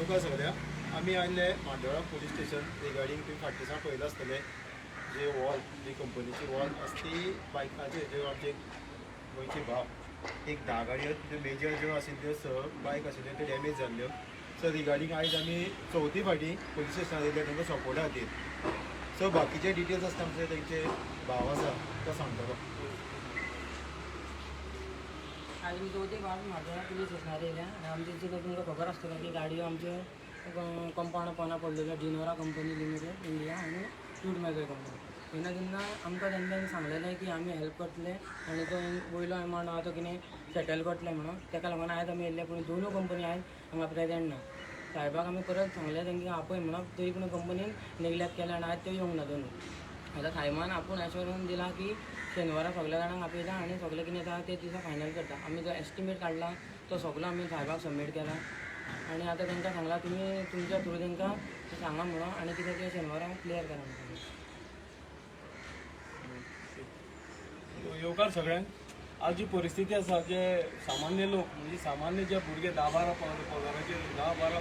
तुमकां सगळ्यांक आमी आयले मांडोळा पुलीस स्टेशन रिगार्डींग तुवें फाटी दिसा पळयलें आसतलें जे वॉल जी कंपनीची वॉल आसा ती बायकाचे ज्यो आमचे गोंयचे भाव एक 10 गाडयो ज्यो मेजर ज्यो आशिल्ल्यो त्यो स बायक आशिल्ल्यो त्यो डॅमेज जाल्ल्यो. सो रिगार्डींग आयज आमी चवथी फाटी पुलीस स्टेशनार येयले तांकां सपोर्टा खातीर. सो बाकीचे डिटेल्स आसता आमचे तेंचे भाव आसा तो सांगतलो. आज मी चौथी भाग माझ्या पुलीस स्टेशनार येयल्या आनी आमचे इथे तुमकां खबर आसतलें की गाडयो आमचे कंपाउंड पोना पडलेल्यो डिनोरा कंपनी लिमिटेड इंडिया आनी टूड मॅगर कंपनी. जेन्ना आमकां तेंच्यांनी सांगलेलें की आमी हेल्प करतले आनी तो वयलो अमावंट आहा तो कितें सेटल करतले म्हणून. ताका लागून आयज आमी येयल्ले पूण दोनूय कंपनी आयज हांगा प्रेजेंट ना. साहेबाक आमी परत सांगलें तेंकां आपय म्हणून तरी पूण कंपनीन नेग्लेक्ट केलें आनी आयज त्यो येवंक ना दोनूय. आतां साहेबान आपूण एश्योरन्स दिला की शेनवारा सगळ्या जाणांक आपयता आनी सगळें कितें आसा ते दिसा फायनल करता. आमी जो एस्टिमेट काडला तो सगळो आमी साहेबाक सबमीट केला आनी आतां तांकां सांगला तुमी तुमच्या थ्रू तांकां सांगा म्हणून आनी कितें तें शेनवारा क्लियर करा म्हणून. येवकार सगळ्यांक आज जी परिस्थिती आसा जे सामान्य लोक म्हणजे सामान्य जे भुरगे 10-12 पगाराचेर 10-12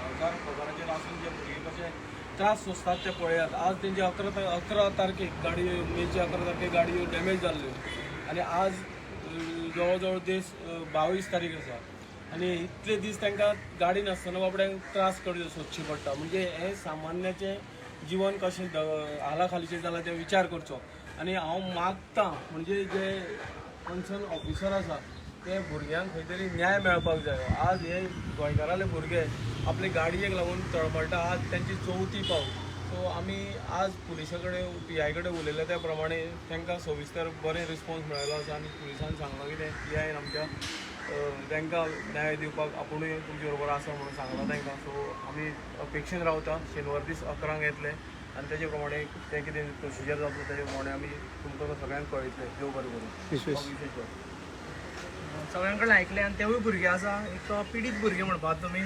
हजार पगाराचेर आसून जे भुरगे कशे त्रास सोंसतात ते पळयात. आज तेंचे 11 तारखेक गाडयो मेचे 11 तारखेक गाडयो डॅमेज जाल्ल्यो आनी आज जवळ जवळ दीस 22 तारीख आसा आनी इतले दीस तांकां गाडी नासतना बाबड्यांक त्रास सोदची पडटा. म्हणजे हे सामान्याचें जीवन कशें हाला खालीचें जालां ते विचार करचो. आनी हांव मागतां म्हणजे जे कन्सर्न ऑफिसर आसा ते भुरग्यांक खंय तरी न्याय मेळपाक जाय. आज हे गोंयकाराले भुरगे आपले गाडयेक लागून तळमळटा. आज त्यांची चवथी पाव. सो आमी आज पुलिसा कडेन PI कडेन उलयले त्या प्रमाणे तांकां सविस्तर बरें रिस्पॉन्स मेळ्ळो आसा आनी पुलिसान सांगलां की ते PI आमच्या तांकां न्याय दिवपाक आपुणूय तुमचे बरोबर आसा म्हणून सांगलां तांकां. सो आमी अपेक्षेन रावता. शेनवार दीस 11 येतले आनी तेजे प्रमाणे तें कितें प्रोसिजर जातलो तेजे प्रमाणे आमी तुमकां सगळ्यांक कळयतले. देव बरें करूं. विशेश सगळ्यां कडेन आयकलें आनी तेवूय भुरगे आसा एक पिडीत भुरगे म्हणपाक तुमी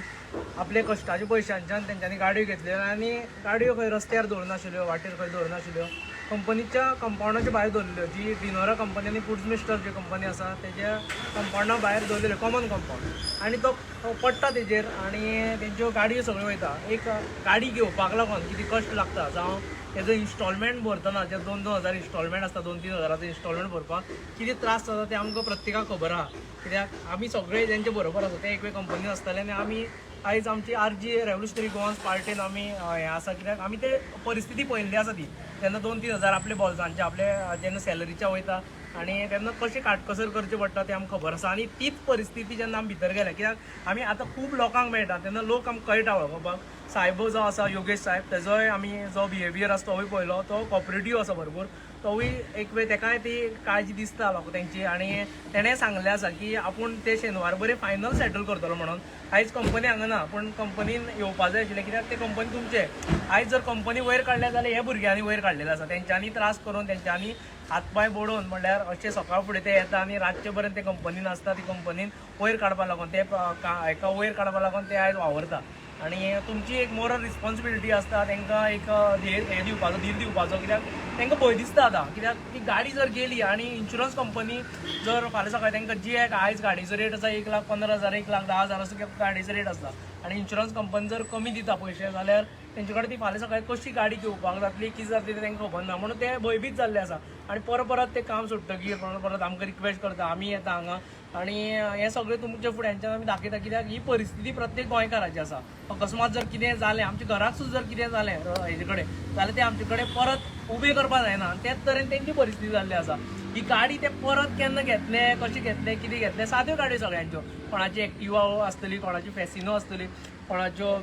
आपले कश्टाच्या पयशांच्यान तेंच्यांनी गाडयो घेतल्यो आनी गाडयो खंय रस्त्यार दवरनाशिल्ल्यो वाटेर खंय दवरनाशिल्ल्यो कंपनीच्या कंपाउंडाच्या भायर दवरल्ल्यो. जी डिनोरा कंपनी आनी फूड्स मिस्टर जी कंपनी आसा तेज्या कंपाउंडा भायर दवरलेल्यो कॉमन कंपाउंड आनी तो पडटा तेजेर आनी तेंच्यो गाडयो सगळ्यो वयता. एक गाडी घेवपाक लागून कितें कश्ट लागता जावं तेजो इन्स्टॉलमेंट भरतना जे 2-2 हजार इन्स्टॉलमेंट आसता 2-3 हजाराचो इन्स्टॉलमेंट भरपाक कितें त्रास जाता ते आमकां प्रत्येकाक खबर आहा. कित्याक आमी सगळे जेंचे बरोबर आसा ते एकवे कंपनीन आसताले आनी आमी आयज आमची RG रेवल्युशनरी गोवन्स पार्टीन आमी हें आसा कित्याक आमी ते परिस्थिती पळयल्ली आसा ती. तेन्ना 2-3 हजार आपले बॉल्सांचे आपले जेन्ना सॅलरीच्या वयता आनी तेन्ना कशें काटकसर करचें पडटा तें आमकां खबर आसा. आनी तीच परिस्थिती जेन्ना आमी भितर गेले कित्याक आमी आतां खूब लोकांक मेळटा तेन्ना लोक आमकां कळटा वळखपाक. साहेब जो आसा योगेश साहेब तेजोय आमी जो बिहेवियर आसा तोवूय पळयलो. तो कॉपरेटीव आसा भरपूर. तोवूय एक वेळ तेकाय ती काळजी दिसता लोक तेंची आनी तेणें सांगलें आसा की आपूण ते शेनवार बरें फायनल सेटल करतलो म्हणून. आयज कंपनी हांगा ना पूण कंपनीन येवपा जाय आशिल्लें कित्याक ते कंपनी तुमचे. आयज जर कंपनी वयर काडले जाल्यार हे भुरग्यांनी वयर काडलेले आसा. तेंच्यांनी त्रास करून तेंच्यांनी हातपाय बोडोवन म्हणल्यार अशें सकाळ फुडें ते येता आनी रातचे पर्यंत ते कंपनीन आसता. ती कंपनीन वयर काडपा लागून ते हेका वयर काडपा लागून ते आयज वावरता. आनी तुमची एक मोरल रिस्पॉन्सिबिलिटी आसता तांकां एक हे दिवपाचो धीर दिवपाचो. कित्याक तांकां भंय दिसता आतां कित्याक ती गाडी जर गेली आनी इन्शुरन्स कंपनी जर फाल्यां सकाळीं तांकां जी आयज गाडीचो रेट आसा 1,15,000 1,10,000 असो गाडीचो रेट आसता आनी इन्शुरन्स कंपनी जर कमी दिता पयशे जाल्यार तेंचे कडेन ती फाल्यां सकाळीं कशी गाडी घेवपाक जातली कितें जातली तें तांकां खबर ना म्हणून ते भयभीत जाल्ले आसा. आनी परत ते काम सोडटकीर परत आमकां रिक्वेस्ट करता आमी येता हांगा आनी हें सगळें तुमच्या फुड्यांच्यान आमी दाखयता. कित्याक ही परिस्थिती प्रत्येक गोंयकाराची आसा. अकस्मात जर कितें जालें आमच्या घराक सुद्दां जर कितें जालें हेजे कडेन जाल्यार ते आमचे कडेन परत उबें करपा जायना. तेच तरेन तेंची परिस्थिती जाल्ली आसा. ही गाडी ते परत केन्ना घेतले कशें घेतले कितें घेतले साद्यो गाडयो सगळ्यांच्यो. कोणाची एक्टिवा आसतली कोणाची फॅसिनो आसतली कोणाच्यो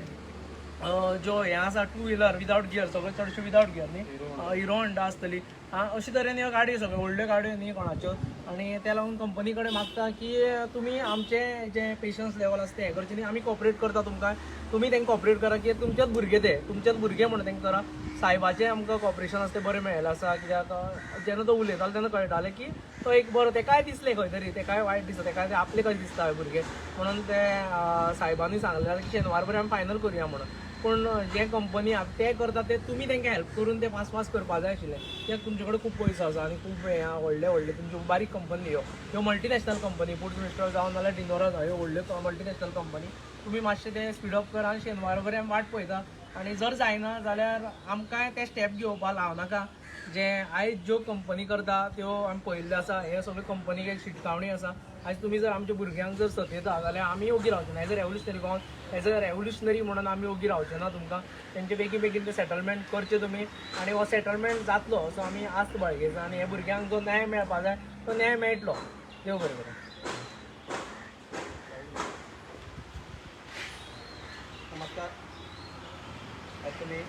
ज्यो हें आसा 2 व्हिलर विदावट गियर सगळ्यो चडश्यो विदावट गियर न्ही हिरो होंडा आसतली. अशे तरेन ह्यो गाडयो सगळ्यो व्हडल्यो गाडयो न्ही कोणाच्यो. आनी त्या लागून कंपनी कडेन मागता की तुमी आमचे जे पेशन्स लेवल आसा ते हें करचे न्ही. आमी कॉपरेट करता तुमकां. तुमी तांकां कॉपरेट करा की तुमचेच भुरगे ते तुमचेच भुरगे म्हणून तांकां करा. साहेबाचें आमकां कॉपरेशन आसा तें बरें मेळ्ळें आसा. कित्याक जेन्ना तो उलयतालो तेन्ना कळटालें की तो एक बरो तेकाय दिसलें खंय तरी तेकाय वायट दिसता तेकाय आपले कशें दिसता भुरगे म्हणून ते साहेबांनी सांगलें की शेनवार बरें आमी फायनल करुया म्हणून. पूण जे कंपनी ते करता ते तुमी तांकां हेल्प करून ते फास्ट करपा जाय आशिल्लें कित्याक तुमचे कडेन खूब पयसो आसा आनी खूब व्हडले तुमच्यो बारीक कंपनी ह्यो मल्टीनॅशनल कंपनी फूड मिनिस्टर जावन नाल्यार डिनोरा जावं ह्यो व्हडल्यो मल्टीनॅशनल कंपनी तुमी मातशें ते स्पीडअप करा आनी शेनवारा पर्यंत वाट पळयता आनी जर जायना जाल्यार आमकांय ते स्टेप घेवपा लावनाका जे आयज ज्यो कंपनी करता त्यो आमी पळयल्ले आसा हे सगळे कंपनीक एक शिटकावणी आसा आयज तुमी जर आमच्या भुरग्यांक जर सतयता जाल्यार आमी ओगी रावचे ना as a revolutionary Goan as a revolutionary म्हणून आमी ओगी रावचे ना तुमकां तेंचे बेगीन ते सेटलमेंट करचे तुमी आनी हो सेटलमेंट जातलो असो आमी आस्त बाळगेचो आनी हे भुरग्यांक जो न्याय मेळपा जाय तो न्याय मेळटलो देव बरें करूं. नमस्कार. तुमी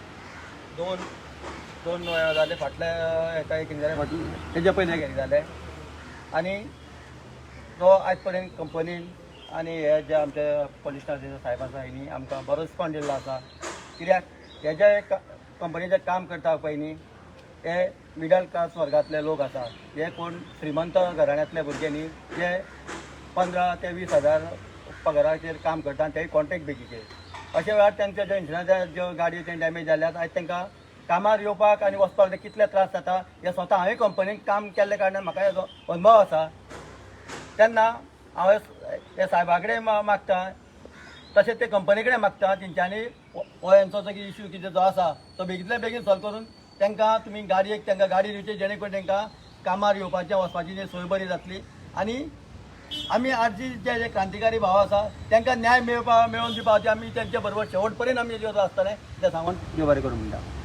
दोन जाले फाटल्या हेका एक जाले फाटले तेजे पयले एक जाले आनी तो आयज पर्यंत कंपनीन आनी हे जे आमचे पोलीस स्टेशन साहेब आसा हेणी आमकां बरो रिस्पॉन्स दिल्लो आसा कित्याक हे जे कंपनीचें काम करता पळय न्ही हे मिडल क्लास वर्गांतले लोक आसा हे कोण श्रीमंत घराण्यांतले भुरगे न्ही जे 15 ते 20 हजार पगाराचेर काम करता ते कॉन्ट्रॅक्ट बेगीचेर अशा वेळार तांच्या ज्यो इंजिनाच्या ज्यो गाडयो डॅमेज जाल्यात आयज तांकां कामार येवपाक आनी वचपाक कितले त्रास जाता हे स्वता हांवें कंपनीक काम केल्ले कारणान म्हाका हेजो अनुभव आसा तेन्ना हांव हे सायबा कडेन मागता तशेंच ते कंपनी कडेन मागता तेंच्यांनी हो हेंचो जो इश्यू कितें जो आसा तो बेगीन सॉल्व करून तांकां तुमी तांकां गाडी दिवची जेणे करून तांकां कामार येवपाचें वचपाची जी सोय बरी जातली आनी आमी आरजी जे क्रांतिकारी भाव आसा तांकां न्याय मेळोवन दिवपाचे आमी तेंचे बरोबर शेवट पर्यंत आमी आसतले ते सांगून देव बरें करूं म्हणटा.